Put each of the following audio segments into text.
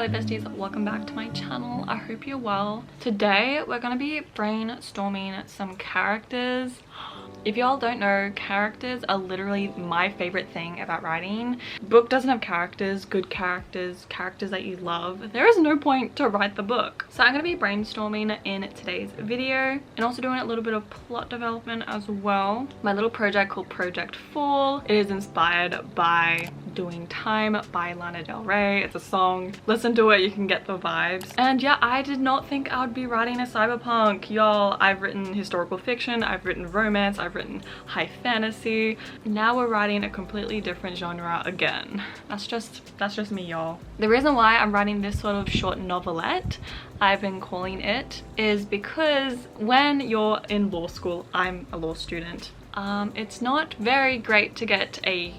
Kylie besties, welcome back to my channel. I hope you're well. Today we're gonna be brainstorming some characters. If y'all don't know, characters are literally my favorite thing about writing. Book doesn't have characters, good characters, characters that you love. There is no point to write the book. So I'm gonna be brainstorming in today's video and also doing a little bit of plot development as well. My little project called Project Fall. It is inspired by Doing Time by Lana Del Rey. It's a song. Listen to it, you can get the vibes. And yeah, I did not think I would be writing a cyberpunk. Y'all, I've written historical fiction, I've written romance, I've written high fantasy. Now we're writing a completely different genre again. That's just me, y'all. The reason why I'm writing this sort of short novelette, I've been calling it, is because when you're in law school, I'm a law student, it's not very great to get a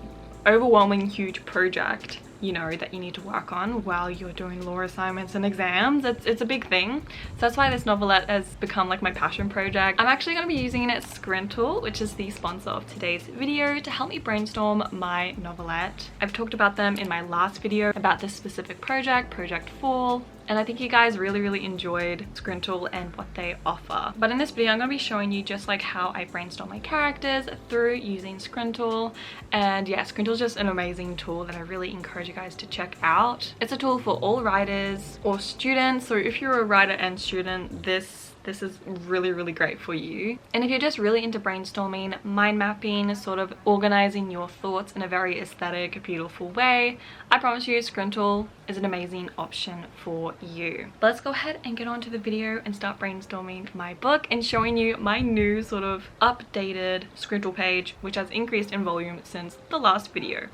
overwhelming huge project, you know, that you need to work on while you're doing law assignments and exams. It's a big thing. So that's why this novelette has become like my passion project. I'm actually going to be using scrintal, which is the sponsor of today's video, to help me brainstorm my novelette. I've talked about them in my last video about this specific project, Project Fall. And I think you guys really enjoyed scrintal and what they offer. But in this video, I'm going to be showing you just like how I brainstorm my characters through using scrintal. And yeah, scrintal is just an amazing tool that I really encourage you guys to check out. It's a tool for all writers or students. So if you're a writer and student, this is really great for you. And if you're just really into brainstorming, mind mapping, sort of organizing your thoughts in a very aesthetic, beautiful way, I promise you scrintal is an amazing option for you. But let's go ahead and get on to the video and start brainstorming my book and showing you my new sort of updated scrintal page, which has increased in volume since the last video.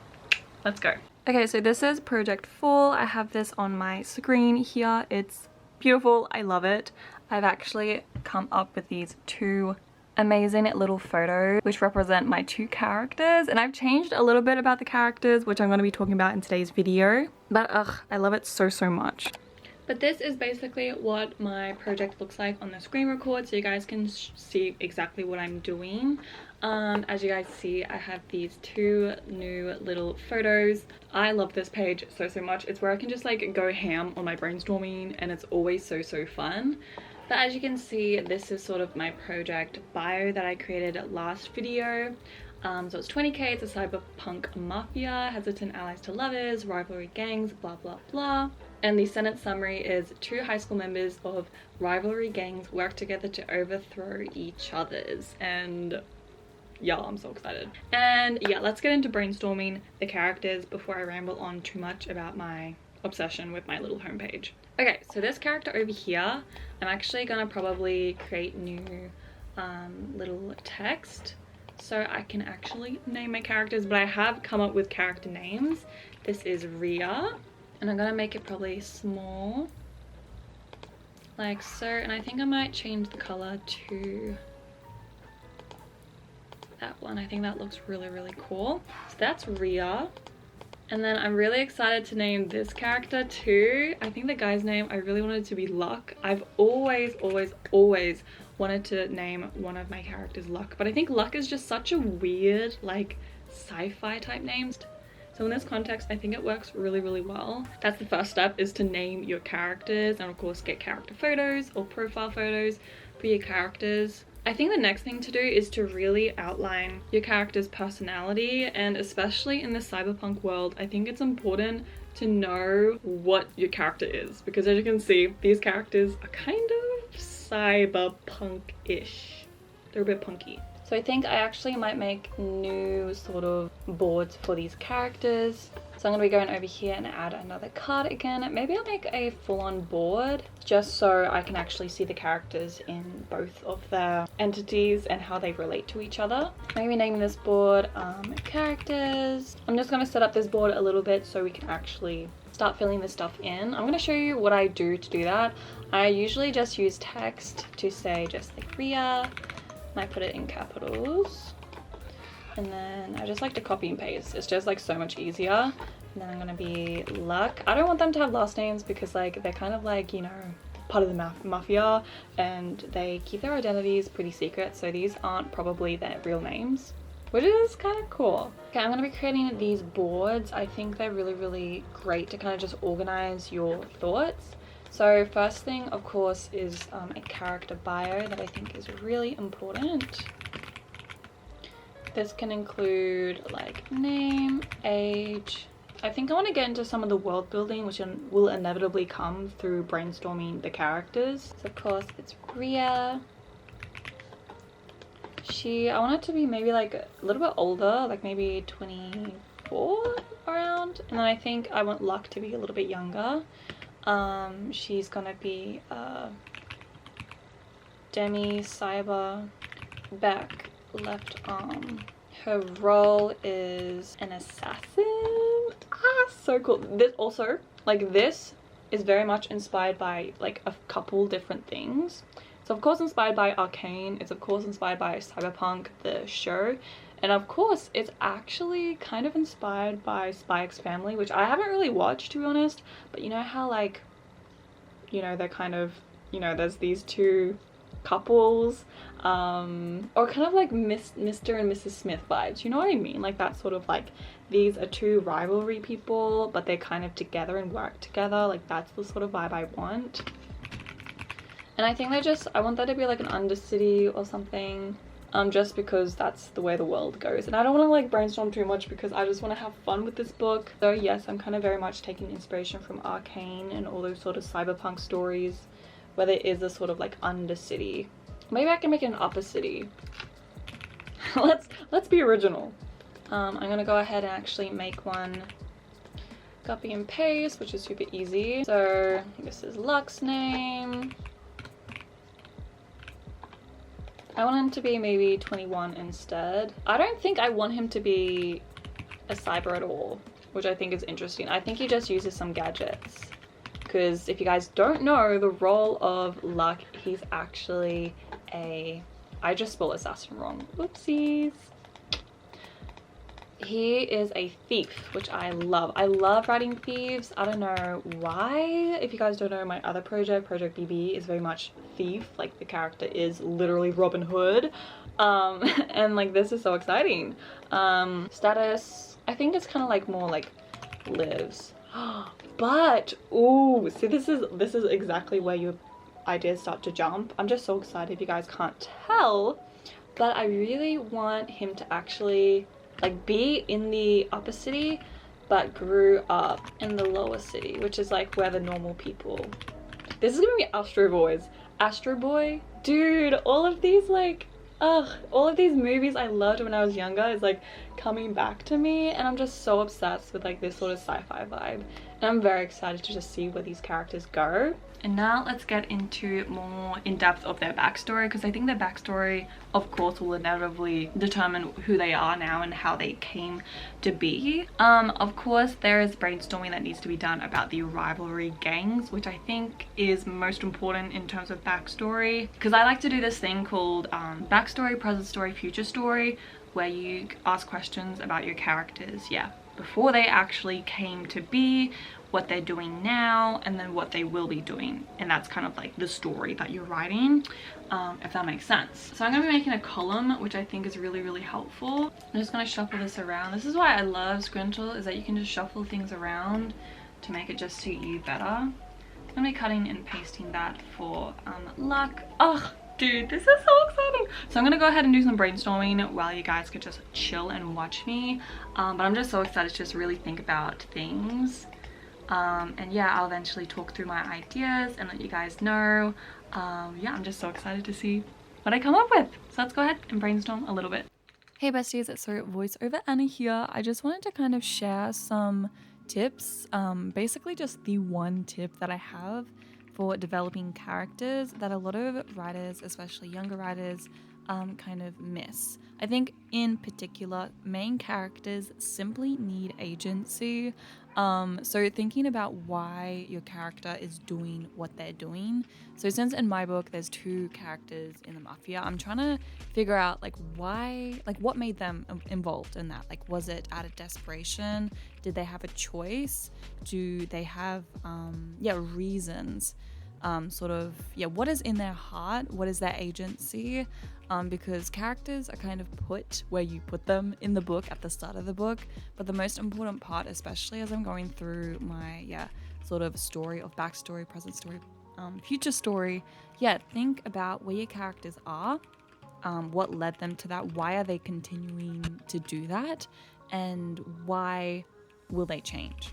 Let's go. Okay, so this is Project Fall. I have this on my screen here. It's beautiful, I love it. I've actually come up with these two amazing little photos which represent my two characters, and I've changed a little bit about the characters, which I'm going to be talking about in today's video, but I love it so much. But this is basically what my project looks like on the screen record, so you guys can see exactly what I'm doing. As you guys see, I have these two new little photos. I love this page so much. It's where I can just like go ham on my brainstorming, and it's always so fun. But as you can see, this is sort of my project bio that I created last video. So it's 20k, it's a cyberpunk mafia, hesitant allies to lovers, rivalry gangs, blah blah. And the sentence summary is: two high school members of rivalry gangs work together to overthrow each other's. And yeah, I'm so excited. And yeah, let's get into brainstorming the characters before I ramble on too much about my obsession with my little homepage. Okay, so this character over here, I'm actually gonna probably create new little text so I can actually name my characters, but I have come up with character names. This is Ria, and I'm gonna make it probably small, like so, and I think I might change the color to that one. I think that looks really cool. So that's Ria. And then I'm really excited to name this character too. I think the guy's name, I really wanted to be Luck. I've always wanted to name one of my characters Luck, but I think Luck is just such a weird, like, sci-fi type name. So in this context, I think it works really well. That's the first step, is to name your characters, and of course get character photos or profile photos for your characters. I think the next thing to do is to really outline your character's personality, and especially in the cyberpunk world, I think it's important to know what your character is, because as you can see, these characters are kind of cyberpunk-ish. They're a bit punky. So I think I actually might make new sort of boards for these characters. So I'm going to be going over here and add another card again. Maybe I'll make a full-on board just so I can actually see the characters in both of their entities and how they relate to each other. Maybe naming this board characters. I'm just going to set up this board a little bit so we can actually start filling this stuff in. I'm going to show you what I do to do that. I usually just use text to say just like Ria. I put it in capitals, and then I just like to copy and paste. It's just like so much easier. And then I'm gonna be Luck. I don't want them to have last names because like they're kind of like, you know, part of the mafia, and they keep their identities pretty secret, so these aren't probably their real names. which is kind of cool. Okay, I'm gonna be creating these boards. I think they're really, really great to kind of just organize your thoughts. So first thing, of course, is a character bio that I think is really important. This can include like name, age. I think I want to get into some of the world building, which will inevitably come through brainstorming the characters. So of course it's Ria. I want it to be maybe like a little bit older, like maybe 24 around. And then I think I want Luck to be a little bit younger. She's gonna be Demi Cyber, back left arm. Her role is an assassin. So cool. This also, like, this is very much inspired by like a couple different things. So of course inspired by Arcane, it's of course inspired by Cyberpunk, the show, and of course it's actually kind of inspired by Spy X Family, which I haven't really watched, to be honest, but you know how, like, you know, they're kind of, you know, there's these two couples, or kind of like Mr. and Mrs. Smith vibes, you know what I mean? Like that sort of, like, these are two rivalry people, but they're kind of together and work together. Like that's the sort of vibe I want. And I think I want that to be like an Undercity or something, just because that's the way the world goes. And I don't want to like brainstorm too much because I just want to have fun with this book. So yes, I'm kind of very much taking inspiration from Arcane and all those sort of cyberpunk stories where there is a sort of like Undercity. Maybe I can make it an Upper City. Let's be original. I'm gonna go ahead and actually make one, copy and paste, which is super easy. So this is Luck's name. I want him to be maybe 21 instead. I don't think I want him to be a cyber at all, which I think is interesting. I think he just uses some gadgets. Because if you guys don't know the role of Luck, he's actually I just spelled assassin wrong. Oopsies. He is a thief, which I love. I love writing thieves. I don't know why. If you guys don't know, my other project BB, is very much thief. Like the character is literally Robin Hood. And like this is so exciting. Status, I think it's kind of like more like lives. But ooh, see, this is exactly where your ideas start to jump. I'm just so excited if you guys can't tell, but I really want him to actually like be in the upper city but grew up in the lower city, which is like where the normal people. This is gonna be Astro Boys. Astro Boy, dude, all of these like all of these movies I loved when I was younger is like coming back to me, and I'm just so obsessed with like this sort of sci-fi vibe, and I'm very excited to just see where these characters go. And now let's get into more in depth of their backstory, because I think their backstory of course will inevitably determine who they are now and how they came to be. Of course there is brainstorming that needs to be done about the rivalry gangs, which I think is most important in terms of backstory, because I like to do this thing called backstory, present story, future story, where you ask questions about your characters, yeah, before they actually came to be, what they're doing now, and then what they will be doing. And that's kind of like the story that you're writing, if that makes sense. So I'm gonna be making a column, which I think is really, really helpful. I'm just gonna shuffle this around. This is why I love scrintal, is that you can just shuffle things around to make it just suit you better. I'm gonna be cutting and pasting that for Luck. Oh, dude, this is so exciting. So I'm gonna go ahead and do some brainstorming while you guys could just chill and watch me. But I'm just so excited to just really think about things. And yeah, I'll eventually talk through my ideas and let you guys know. Yeah, I'm just so excited to see what I come up with. So let's go ahead and brainstorm a little bit. Hey besties, so voiceover Anna here. I just wanted to kind of share some tips, basically just the one tip that I have for developing characters that a lot of writers, especially younger writers, kind of miss. I think in particular, main characters simply need agency. So thinking about why your character is doing what they're doing. So since in my book there's two characters in the mafia, I'm trying to figure out like why, like what made them involved in that. Like, was it out of desperation? Did they have a choice? Do they have reasons? Sort of, yeah, what is in their heart? What is their agency? because characters are kind of put where you put them in the book at the start of the book. But the most important part, especially as I'm going through my sort of story of backstory, present story, future story, think about where your characters are, what led them to that, why are they continuing to do that, and why will they change.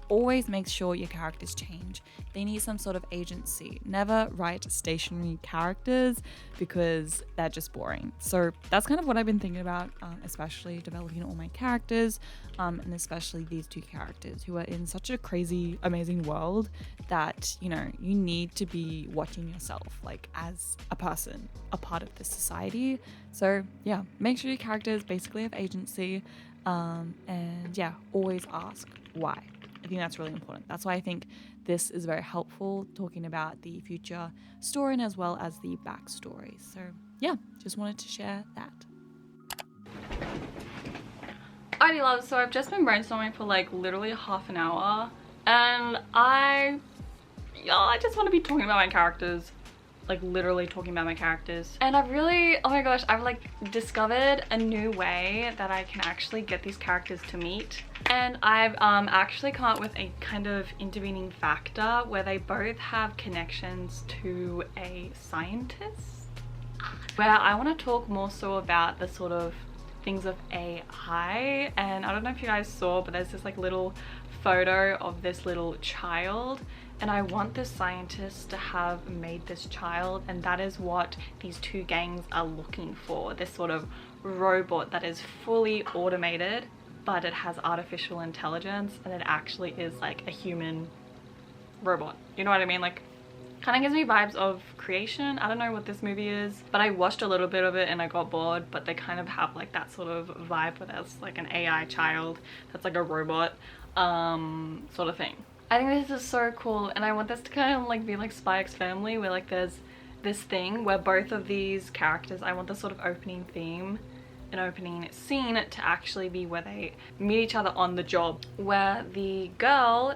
Always make sure your characters change. They need some sort of agency. Never write stationary characters because they're just boring. So that's kind of what I've been thinking about, especially developing all my characters, and especially these two characters who are in such a crazy, amazing world that, you need to be watching yourself, like as a person, a part of this society. So make sure your characters basically have agency, and always ask why. I think that's really important. That's why I think this is very helpful, talking about the future story and as well as the backstory. So just wanted to share that. Alrighty loves, so I've just been brainstorming for like literally half an hour, and I just want to be talking about my characters, like literally talking about my characters. And I've really, oh my gosh, I've like discovered a new way that I can actually get these characters to meet. And I've actually come up with a kind of intervening factor where they both have connections to a scientist, where I want to talk more so about the sort of things of AI. And I don't know if you guys saw, but there's this like little photo of this little child, and I want this scientist to have made this child, and that is what these two gangs are looking for. This sort of robot that is fully automated, but it has artificial intelligence, and it actually is like a human robot. You know what I mean? Like, kind of gives me vibes of Creation. I don't know what this movie is, but I watched a little bit of it and I got bored. But they kind of have like that sort of vibe where there's like an AI child that's like a robot, sort of thing. I think this is so cool, and I want this to kind of like be like Spy X Family, where like there's this thing where both of these characters, I want the sort of opening theme, an opening scene to actually be where they meet each other on the job, where the girl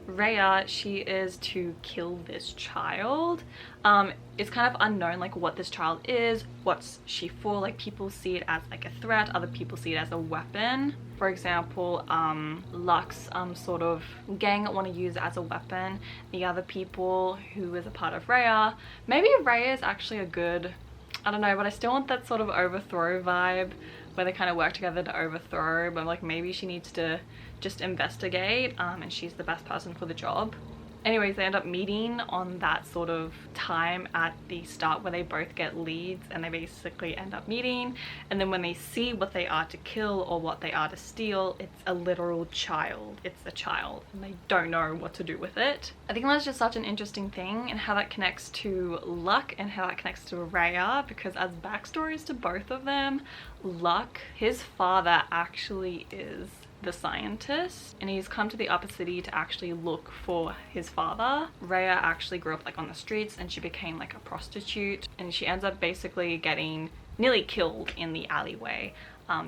Rhea, she is to kill this child. It's kind of unknown like what this child is, what's she for. Like, people see it as like a threat, other people see it as a weapon. For example, Lux sort of gang want to use it as a weapon. The other people who is a part of Rhea, maybe Rhea is actually a good, I don't know, but I still want that sort of overthrow vibe where they kind of work together to overthrow, but like maybe she needs to just investigate, and she's the best person for the job. Anyways, they end up meeting on that sort of time at the start where they both get leads, and they basically end up meeting. And then when they see what they are to kill or what they are to steal, it's a literal child. It's a child, and they don't know what to do with it. I think that's just such an interesting thing, and how that connects to Luck and how that connects to Rhea, because as backstories to both of them, Luck, his father actually is the scientist, and he's come to the upper city to actually look for his father. Rhea actually grew up like on the streets, and she became like a prostitute, and she ends up basically getting nearly killed in the alleyway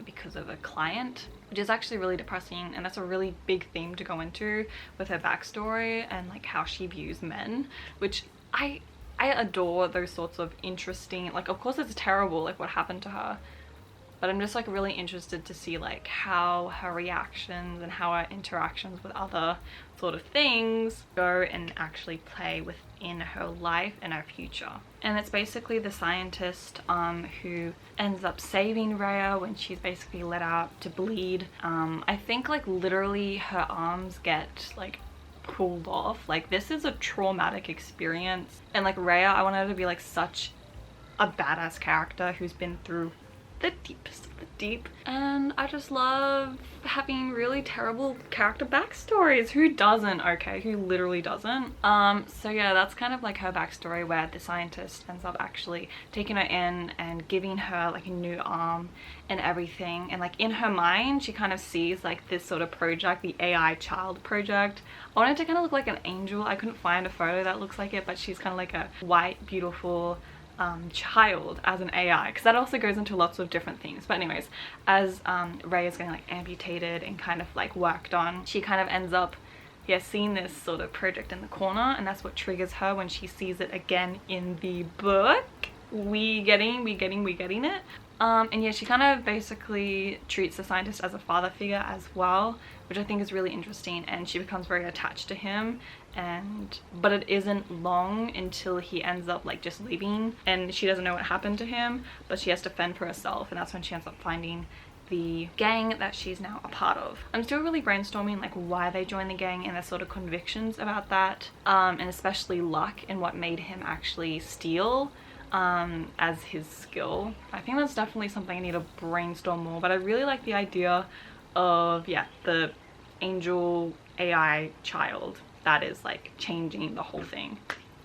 because of a client, which is actually really depressing. And that's a really big theme to go into with her backstory and like how she views men, which I adore those sorts of interesting, like, of course it's terrible like what happened to her, but I'm just like really interested to see like how her reactions and how her interactions with other sort of things go and actually play within her life and her future. And it's basically the scientist who ends up saving Rhea when she's basically let out to bleed. I think like literally her arms get like pulled off. Like, this is a traumatic experience, and like Rhea, I want her to be like such a badass character who's been through the deepest of the deep. And I just love having really terrible character backstories. Who doesn't? Okay, who literally doesn't? So yeah, that's kind of like her backstory, where the scientist ends up actually taking her in and giving her like a new arm and everything. And like in her mind, she kind of sees like this sort of project, the AI child project. I wanted to kind of look like an angel. I couldn't find a photo that looks like it, but she's kind of like a white, beautiful child as an AI, because that also goes into lots of different things. But anyways, as Rhea is getting like amputated and kind of like worked on, she kind of ends up seeing this sort of project in the corner, and that's what triggers her when she sees it again in the book. we getting it. And yeah, she kind of basically treats the scientist as a father figure as well, which I think is really interesting, and she becomes very attached to him. But it isn't long until he ends up like just leaving, and she doesn't know what happened to him, but she has to fend for herself, and that's when she ends up finding the gang that she's now a part of. I'm still really brainstorming like why they joined the gang and their sort of convictions about that, and especially luck and what made him actually steal as his skill. I think that's definitely something I need to brainstorm more, but I really like the idea of, yeah, the angel AI child that is like changing the whole thing,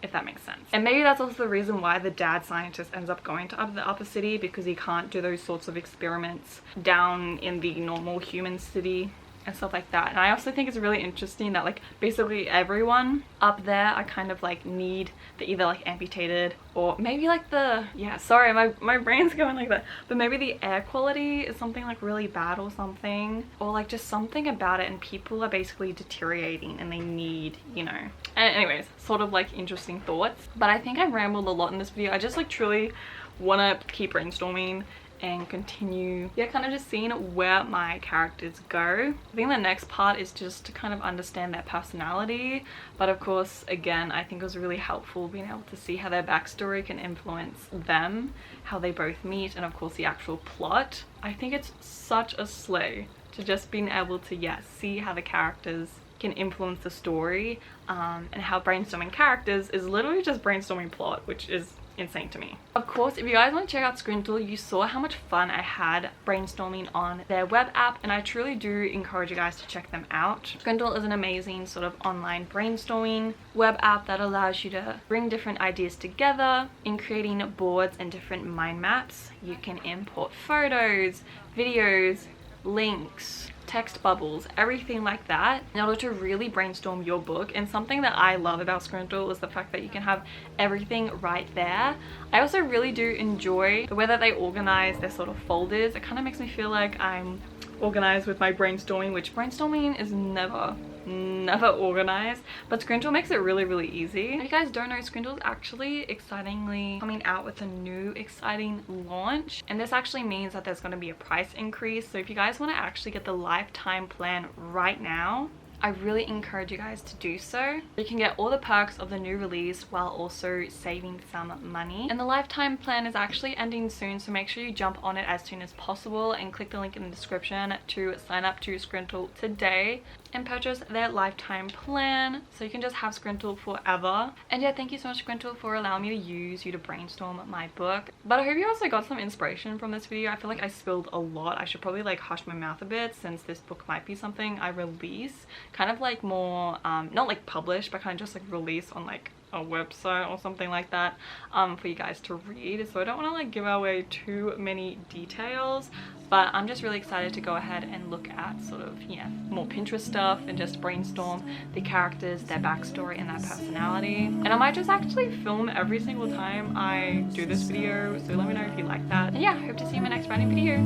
if that makes sense. And maybe that's also the reason why the dad scientist ends up going to the upper city, because he can't do those sorts of experiments down in the normal human city and stuff like that. And I also think it's really interesting that like basically everyone up there I kind of like need, they're either like amputated or maybe like the, yeah, sorry, my brain's going like that, but maybe the air quality is something like really bad or something, or like just something about it, and people are basically deteriorating and they need, you know. And anyways, sort of like interesting thoughts, but I think I rambled a lot in this video. I just like truly want to keep brainstorming and continue, yeah, kind of just seeing where my characters go. I think the next part is just to kind of understand their personality, but of course, again, I think it was really helpful being able to see how their backstory can influence them, how they both meet, and of course the actual plot. I think it's such a slay to just being able to, yeah, see how the characters can influence the story, and how brainstorming characters is literally just brainstorming plot, which is insane to me. Of course, if you guys want to check out Scrintal, you saw how much fun I had brainstorming on their web app, and I truly do encourage you guys to check them out. Scrintal is an amazing sort of online brainstorming web app that allows you to bring different ideas together in creating boards and different mind maps. You can import photos, videos, links, text bubbles, everything like that in order to really brainstorm your book. And something that I love about Scrintal is the fact that you can have everything right there. I also really do enjoy the way that they organize their sort of folders. It kind of makes me feel like I'm organized with my brainstorming, which brainstorming is never organized, but Scrintal makes it really easy. If you guys don't know, Scrintal is actually excitingly coming out with a new exciting launch, and this actually means that there's going to be a price increase. So if you guys want to actually get the lifetime plan right now, I really encourage you guys to do so. You can get all the perks of the new release while also saving some money. And the lifetime plan is actually ending soon, so make sure you jump on it as soon as possible and click the link in the description to sign up to Scrintal today and purchase their lifetime plan, so you can just have Scrintal forever. And yeah, thank you so much, Scrintal, for allowing me to use you to brainstorm my book. But I hope you also got some inspiration from this video. I feel like I spilled a lot. I should probably like hush my mouth a bit, since this book might be something I release kind of like more not like publish, but kind of just like release on like a website or something like that, for you guys to read. So I don't want to like give away too many details, but I'm just really excited to go ahead and look at sort of, yeah, more Pinterest stuff and just brainstorm the characters, their backstory, and their personality. And I might just actually film every single time I do this video, so let me know if you like that. And yeah, hope to see you in my next writing video.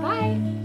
Bye!